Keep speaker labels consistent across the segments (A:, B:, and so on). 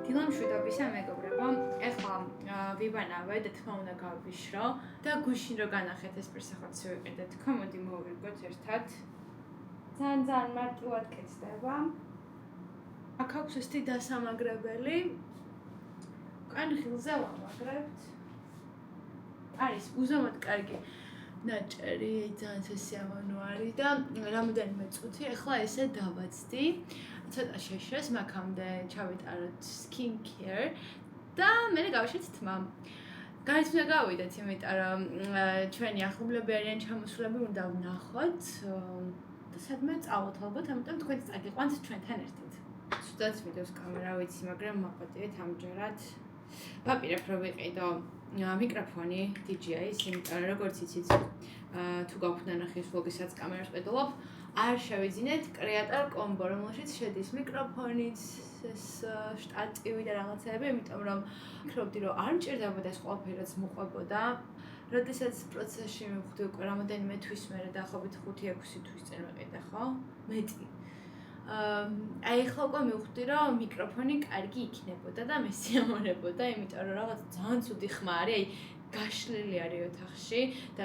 A: დილამშვიდობისა მეგობრებო, ეხლა ვიბანავე და თქმა უნდა გავვიშრო და გუშინ რო განახეთ ეს პრესახოცი ვიყიდე, თქო მოდი მოვირგოთ ერთად. ძალიან მარტივად კეთდება. აქ აქვს ესეთი დასამაგრებელი. უკან ხილზე ვამაგრებთ. არის უზომოდ კარგი ნაჭერი, ძალიან სასიამოვნო არის და რამოდენიმე წუთი ახლა ესე დავაცდი. ცოტა შეშეს, მაგამდე ჩავიტაროთ skin care და მე გავიშეთ თმა. გარეთ უნდა გავიდეთ, იმიტომ რომ ჩვენი ახლობლები არიან ჩამოსულები, უნდა ვნახოთ და სადმე წავოთ ალბათ, ამიტომ თქვენ წაგიყვანთ ჩვენთან ერთად. სულაც ვიდეოს კამერა ვიცი, მაგრამ მაყოდეთ ამჯერად. ვაპირებ რომ ვიყიდო მიკროფონი DJI-ის, იმიტომ რომ როგორც იცით, თუ გაქვთ ნანახი ვლოგისაც კამერას ყიდულობ, არ შევიძინეთ კრეატორ კომბო, რომელშიც შედის მიკროფონიც, ეს შტატივი და რაღაცეები, იმიტომ რომ ვფიქრობდი, რომ არ მჭირდებოდა ეს ყველაფერი, რაც მოყვებოდა. როდესაც პროცესში მივხვდი უკვე რამოდენიმე თვის მერე, დაახლოებით 5-6 თვის წინ ვიყიდე, ხო? მეტი. აი ახლა უკვე მივხვდი, რომ მიკროფონი კარგი იქნებოდა და მესიამოვნებოდა, იმიტომ რომ რაღაც ძალიან ცუდი ხმა არის, აი გაშლილი არის ოთახში და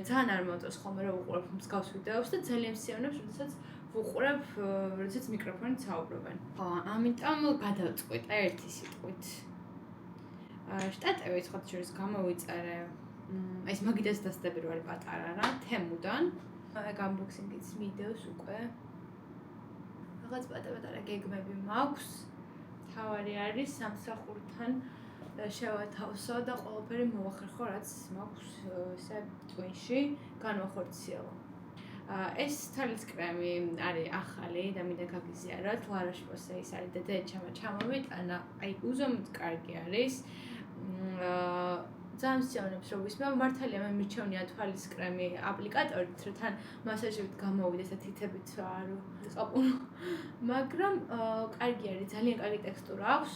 A: ძალიან არ მომწონს ხოლმე რომ ვუყურებ მსგავს ვიდეოს და ძალიან მსიავნებს, როდესაც ვუყურებ, როდესაც მიკროფონით საუბრობენ. ხო, ამიტომ გადავწყვიტე ერთი სიტყვით. შტატივი სხვა შორის გამოვიწერე. ეს მაგიდას დასდები რო არის პატარა რა, თემუდან. ეგ unboxing-იც მიდევს უკვე. რაღაც პატარ-პატარა გეგმები მაქვს. თავარი არის სამსახურთან შევათავსო და ყველაფერი მოვახერხო, რაც მაქვს ესე ტვინში განვახორციელო. ეს თვალის კრემი არის ახალი და მინდა გაგიზიაროთ, ლარაშ პოსეის არის და დედაჩამა ჩამოვიტანა, აი უზომოდ კარგი არის. ძალიან მსიავნებს რომ ვისმე, მართალია მე მირჩევნია თვალის კრემი აპლიკატორით, რომ თან მასაჟებით გამოვიდეს და თითებით არ ვიყაპუნო. მაგრამ კარგი არის, ძალიან კარგი ტექსტურა აქვს.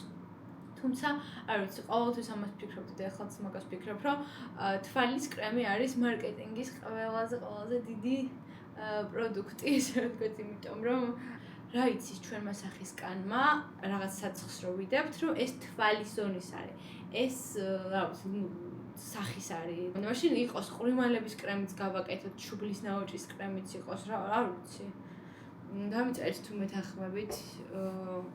A: თუმცა, არ ვიცი, ყოველთვის ამას ვფიქრობდი და ახლაც მაგას ვფიქრობ, რომ თვალის კრემი არის მარკეტინგის ყველაზე დიდი პროდუქტი, ესე ვთქვათ, იმიტომ რომ რა იცის ჩვენმა სახისკანმა, რაღაც საცხს რო ვიდებთ, რომ ეს თვალის ზონის არის. ეს რა ვიცი, სახის არის. მაშინ იყოს ყრიმალების კრემიც გავაკეთოთ, შუბლის ნაოჭის კრემიც იყოს, არ ვიცი. დამიწერეთ თუ მეთანხმებით,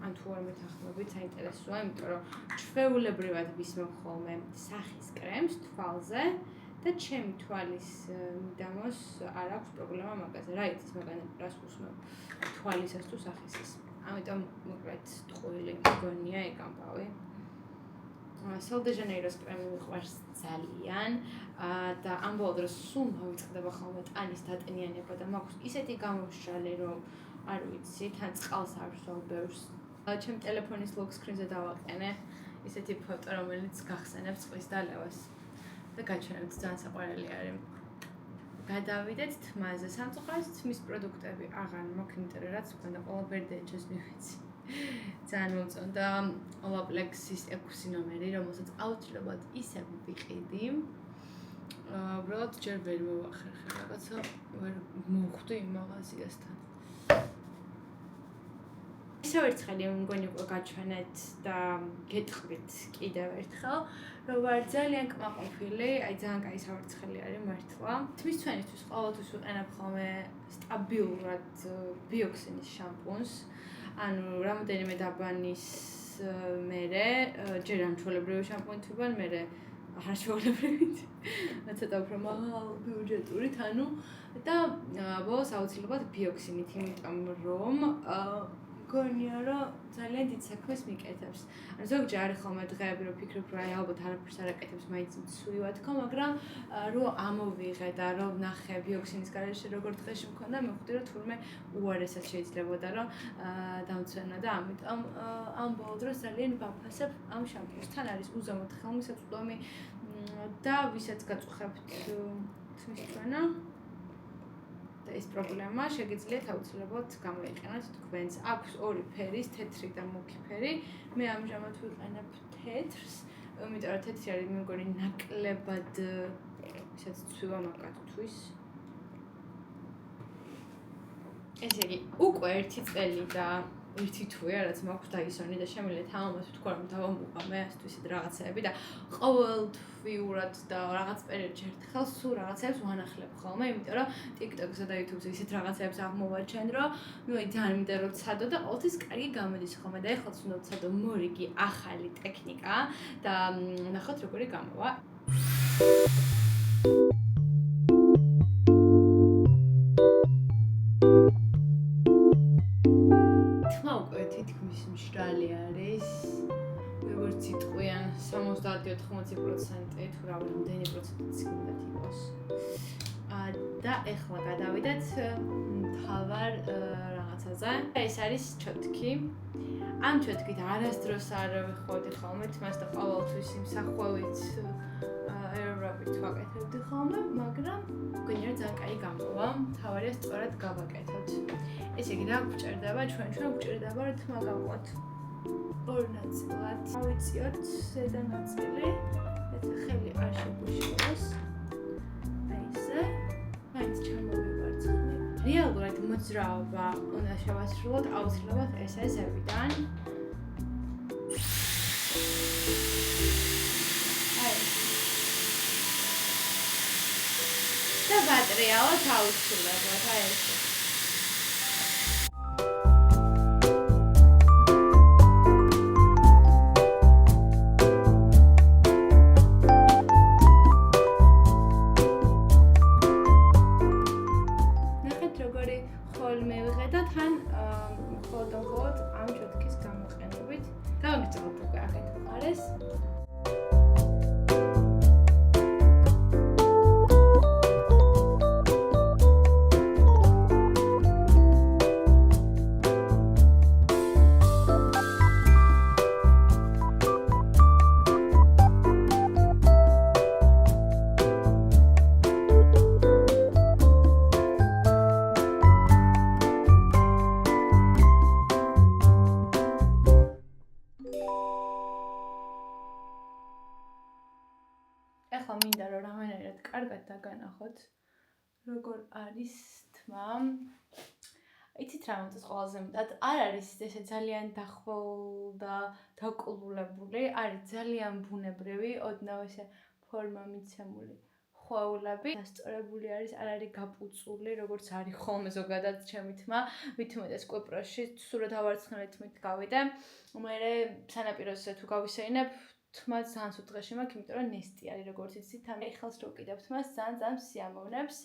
A: ან თუ არ მეთანხმებით, საინტერესოა, იმიტომ რომ ჩვეულებრივად ვისმევ ხოლმე სახის კრემს თვალზე და ჩემი თვალის მიდამოს არ აქვს პრობლემა მაგაზე. რა იცის, მაგან რას უსმევ თვალისას თუ სახისას. ამიტომ მოკლედ ტყუილი მგონია ეგ ამბავი. Sol de Janeiro's კრემი მიყვარს ძალიან და ამ ბოლო დროს სულ მოვიწყდება ხოლმე ტანის დატენიანება და მაქვს ისეთი გამომშრალი, რომ არ ვიცი, თან წყალს არ ვსვამ ბევრს. ჩემ ტელეფონის lock screen-ზე დავაყენე ისეთი ფოტო, რომელიც გახსენებს წყლის დალევას და გაჩვენებთ, ძალიან საყვარელი არის. გადავიდეთ თმაზე, სამწუხაროდ თმის პროდუქტები აღარ მაქვს, იმიტომ რომ რაც მქონდა ყველაფერი დეჩოს მივეცი. ძალიან მომწონდა Olaplex-ის 6 ნომერი, რომელსაც აუცილებლად ისევ ვიყიდი. უბრალოდ ჯერ ვერ მოვახერხე, რაღაცა ვერ მოვხვდი იმ მაღაზიასთან. ისევ ერთხელ მგონი უკვე გაჩვენეთ და გეტყვით კიდევ ერთხელ, რომ ვარ ძალიან კმაყოფილი, აი ძალიან კაი სავერცხელი არის მართლა. თმის ცვენისთვის ყოველთვის ვიყენებ ხოლმე სტაბილურად ბიოქსინის შამპუნს. ანუ რამოდენიმე დაბანის მერე ჯერ ამ ჩვეულებრივი შამპუნით ვიბან, მერე არჩვეულებრივით. ცოტა უფრო მაღალ ბიუჯეტურით, ანუ და ბოლოს აუცილებლად ბიოქსინით, იმიტომ რომ მგონია, რომ ძალიან დიდ საქმეს მიკეთებს. ანუ ზოგჯერ არის ხოლმე დღეები, რომ ვფიქრობ, რომ აი ალბათ არაფერს არ აკეთებს, მაინც მცვივა თქო, მაგრამ რომ ამოვიღე და რომ ვნახე ბიოქსინის გარეშე როგორ დღეში მქონდა, მივხვდი, რომ თურმე უარესად შეიძლებოდა, რომ დამცვენა და ამიტომ ამ ბოლო დროს ძალიან ვაფასებ ამ შამპუნს. თან არის უზომოდ ხელმისაწვდომი და ვისაც გაწუხებთ თმის თვენა და ეს პრობლემა შეგიძლიათ აუცილებლად გამოიყენოთ თქვენს. აქვს ორი ფერის, თეთრი და მუქი ფერი. მე ამჟამად ვიყენებ თეთრს, იმიტომ რომ თეთრი არის მე მგონი ნაკლებად ისაც ცვივა მაგათთვის. ესე იგი, უკვე 1 წელი და ერთი თვეა რაც მაქვს დაისონი და შემიძლია თამამად ვთქვა რომ დავამუყა მე ასთვის ისეთ რაღაცეები და ყოველთვიურად და რაღაც პერიოდში ერთხელ სულ რაღაცებს ვანახლებ ხოლმე, იმიტომ რომ TikTok-სა და YouTube-ზე ისეთ რაღაცებს აღმოვაჩენ, რომ მე ძალიან მინდა რომ ვცადო და ყოველთვის კარგი გამოდის ხოლმე და ეხლაც უნდა ვცადო მორიგი ახალი ტექნიკა და ნახოთ როგორი გამოვა. თითქმის მშრალი არის, როგორც იტყვიან 70-80% თუ რამდენი პროცენტიც უნდა იყოს. და ეხლა გადავიდეთ მთავარ რაღაცაზე. ეს არის ჩოტკი. ამ ჩოტკით არასდროს არ ვიხოდი ხოლმე, მას და ყოველთვის იმსახვევით ერაობით ვაკეთებდი ხოლმე, მაგრამ მგონია რომ ძალიან კაი გამოვა. მთავარია სწორად გავაკეთოთ. ესე იგი, რა გვჭირდება? ჩვენ გვჭირდება რომ თმა გავყოთ ორ ნაწილად. ავიწიოთ ზედა ნაწილი, ეცე ხელი არ შეგვიშალოს. აი ესე. მაინც ჩამოვივარცხნებ. რეალურად მოძრაობა უნდა შევასრულოთ აუცილებლად ესესებიდან. და ბატრიალოთ აუცილებლად, აი ესე. მხოლოდ ამ ჩოტკის გამოყენებით. გავაგრძელოთ უკვე აქეთ მხარეს. ეხლა მინდა რომ რამენერად კარგად დაგანახოთ როგორ არის თმა. იცით რა მომწონს ყველაზე მეტად? არ არის ესე ძალიან დახვალ და დაკულულებული, არის ძალიან ბუნებრივი, ოდნავ ესე ფორმა მიცემული ხვაულები. დასწორებული არის, არ არის გაპუწული, როგორც არის ხოლმე ზოგადად ჩემი თმა. მით უმეტეს კვიპროსში სრულად ავარცხნილით მით გავიდე. მე სანაპიროზე თუ გავისეინებ თმა ძალიან სულ დღეში მაქვს, იმიტომ რომ ნესტი არის, როგორც იცით, ამ ხელს რო ვკიდებ თმას, ძალიან სიამოვნებს.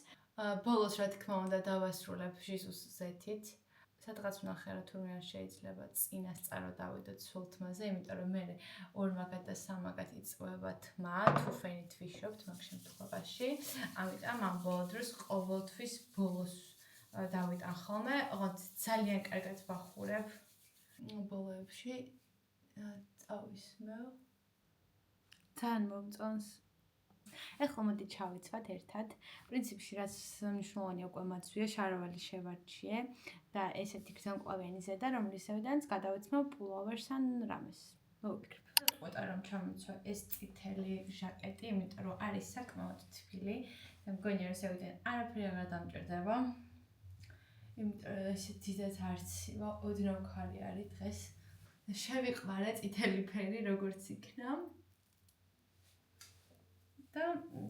A: ბოლოს რა თქმა უნდა დავასრულებ ჟიზუს ზეთით. სადღაც ვნახე რა თურმე არ შეიძლება წინასწარო დავიდოთ სულ თმაზე, იმიტომ რომ მე 2 მაგად და 3 მაგად იწვევა თმა, თუ ფენით ვიშობთ მაგ შემთხვევაში. ამიტომ ამ ბოლო დროს ყოველთვის ბოლოს დავიტან ხოლმე, ოღონდ ძალიან კარგად ვახურებ ბოლოებში წავისმევ. ძალიან მომწონს. ეხლა მოდი ჩავიცვათ ერთად. პრინციპში რაც მნიშვნელოვანია უკვე მაცვია, შარვალი შევარჩიე და ესეთი გრძელმკლავიანი ზედა, რომლისგანაც გადავეცმევ პულოვერს ან რამეს. მოვიფიქრებ. ვიტყოდა რომ ჩამიცვა ეს წითელი ჟაკეტი, იმიტომ რომ არის საკმაოდ თბილი და მგონია რომ ზევიდან არაფერი აღარ დამჭირდება. იმიტომ რომ ესეთი დიდად არცივა, ოდნავ ქარი არის დღეს. შევიყვარე წითელი ფერი როგორც იქნა. და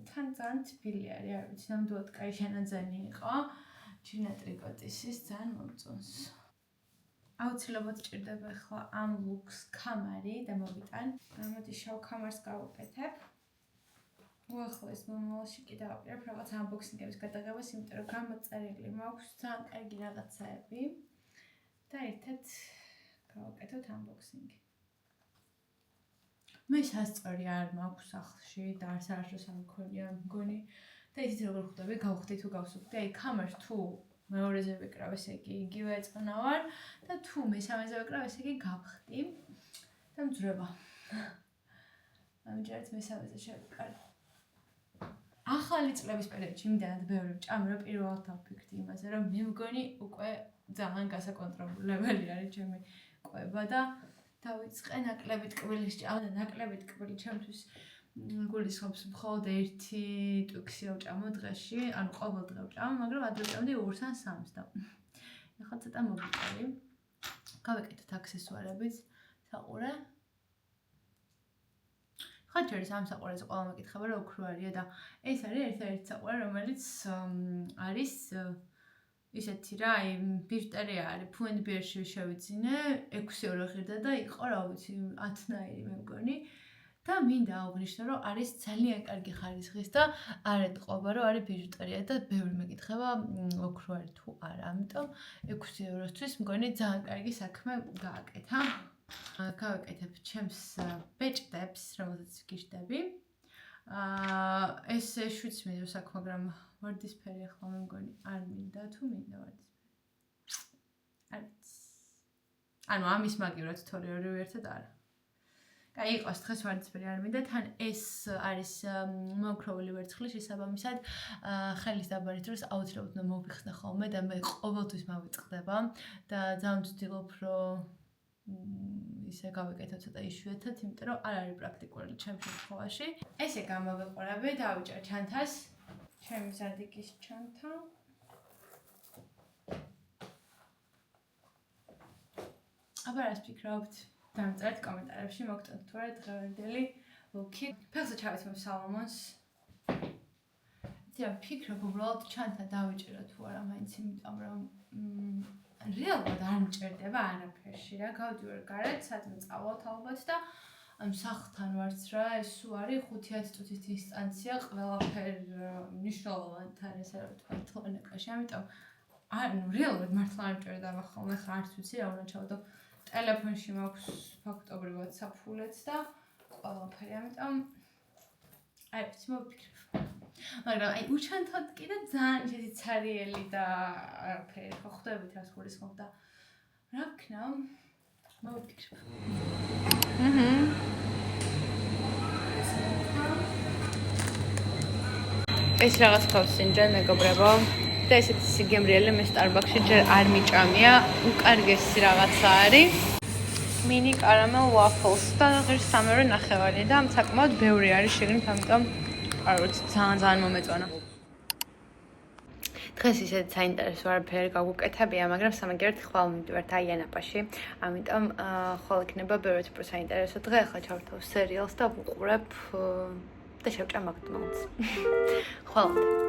A: თან ძალიან თბილი არის, არ ვიცი, ნამდვილად კაი შენაძენი იყო. ჩინა ტრიკოტისის ძალიან მომწონს. აუცილებლად ჭირდება ახლა ამ ლუქს ქამარი და მოვიტან. მოდი შავ ქამარს გავუკეთებ. ახლა ეს მომავალში კიდევ აპირებ რაღაც unboxing-ების გადაღებას, იმიტომ რომ გამოწერილი მაქვს ძალიან კარგი რაღაცაები და ერთად გავაკეთოთ unboxing-ი. მე სასწორი არ მაქვს სახლში და არც არასდროს არ მქონია მგონი და იცით როგორ ხვდები, გავხდი თუ გავსუქდი, აი ქამარს თუ მეორეზე ვიკრავ, ესე იგი იგივე ეწონავარ და თუ მესამეზე ვიკრავ, ესე იგი გავხდი და მძვრება. ამჯერად მესამეზე შევიკარე. ახალი წლების პერიოდში იმდანად ბევრი ვჭამე, რომ პირველად დავფიქრდი იმაზე, რომ მე მგონი უკვე ძალიან გასაკონტროლებელი არის ჩემი კვება და დავიწყე ნაკლები ტკბილი სჭამა და ნაკლები ტკბილი ჩემთვის გულისხმობს მხოლოდ 1 ტუქსი ვჭამო დღეში, ანუ ყოველ დღე ვჭამ, მაგრამ ადრე ვჭამდი 2-3 და ეხლა ცოტა მოგიწევი. გავეკეთოთ აქსესუარებიც, საყურე. ხაჭერის ამ საყურეზე ყველა მეკითხება რომ ოქრო არისო და ეს არის ერთ-ერთი საყურე, რომელიც არის ისეთი რა, აი ბიჟუტერია არის, Pull&Bear-ში შევიძინე, 6 ევრო ღირდა და იყო რა ვიცი 10-ნაირი მე მგონი. და მინდა აღვნიშნო, რომ არის ძალიან კარგი ხარისხის და არ ეტყობა, რომ არის ბიჟუტერია და ბევრი მეკითხება ოქრო არის თუ არა. ამიტომ 6 ევროსთვის მგონი ძალიან კარგი საქმე გააკეთა. გავაკეთებ ჩემს ბეჭდებს, რომელზეც გიშდები. ეს შვიდს მინდა საქმე, მაგრამ ვარდისფერი ახლა მე მგონი არ მინდა თუ მინდა ვარდისფერი. არ ვიცი. ანუ ამის მაგივრად თორე ორივე ერთად არა. კაი, იყოს დღეს ვარდისფერი არ მინდა, თან ეს არის მოოქროვილი ვერცხლი შესაბამისად ხელის დაბარის დროს აუცილებლად უნდა მოვიხსნა ხოლმე და მე ყოველთვის მოვიწყდება და ძალიან ვცდილობ რომ ისე გავეკეთო ცოტა იშვიათად, იმიტომ რომ არ არის პრაქტიკული ჩემ შემთხვევაში. ესე გამოვიყურები, დავიჭერ ჩანთას, ჩემი ზადიკის ჩანთა. აბა რას ფიქრობთ? დამწერთ კომენტარებში, მოგწონთ თუ არა დღევანდელი ლუკი. ფეხზე ჩავიცმევ სალომონს. იცი რა ფიქრობ, უბრალოდ ჩანთა დავიჭერო თუ არა, მაინც იმიტომ რომ რეალურად არ მჭირდება არაფერში რა. გავდივარ გარეთ, სადმე წავალთ ალბათ და სახლთან ვარც რა, ეს არის 5-10 წუთის დისტანცია ყველაფერ მნიშვნელოვანთან ესე რა ვთქვა თლანაკაში. ამიტომ რეალურად მართლა არ მჭირდება ხოლმე ხა არც ვიცი რა უნდა ჩავდო. ტელეფონში მაქვს ფაქტობრივად საფულეც და ყველაფერი, ამიტომ არ ვიცი მოვიფიქრებ. მაგრამ აი უჩანთოდ კიდე ძალიან ისეთი ცარიელი და არაფერი ხო ხვდებით რას გულისხმობ და რა ვქნა მოვიფიქრებ. ეს რაღაც ხავს სინჯან მეგობრებო და ესეთი სიგემრიელი მე Starbucks-ში ჯერ არ მიჭამია, უკარგესი რაღაცა არის. Mini caramel waffles და ღირს 3.5 და საკმაოდ ბევრი არის შეგნით, ამიტომ არ ვიცი, ძალიან მომეწონა. დღეს ისეთ საინტერესო არაფერი გავუკეთებია, მაგრამ სამაგიეროდ ხვალ მივდივართ აიანაპაში, ამიტომ ხვალ იქნება ბევრად უფრო საინტერესო დღე. ახლა ჩავრთავ სერიალს და ვუყურებ და შევჭამ McDonald's. ხვალ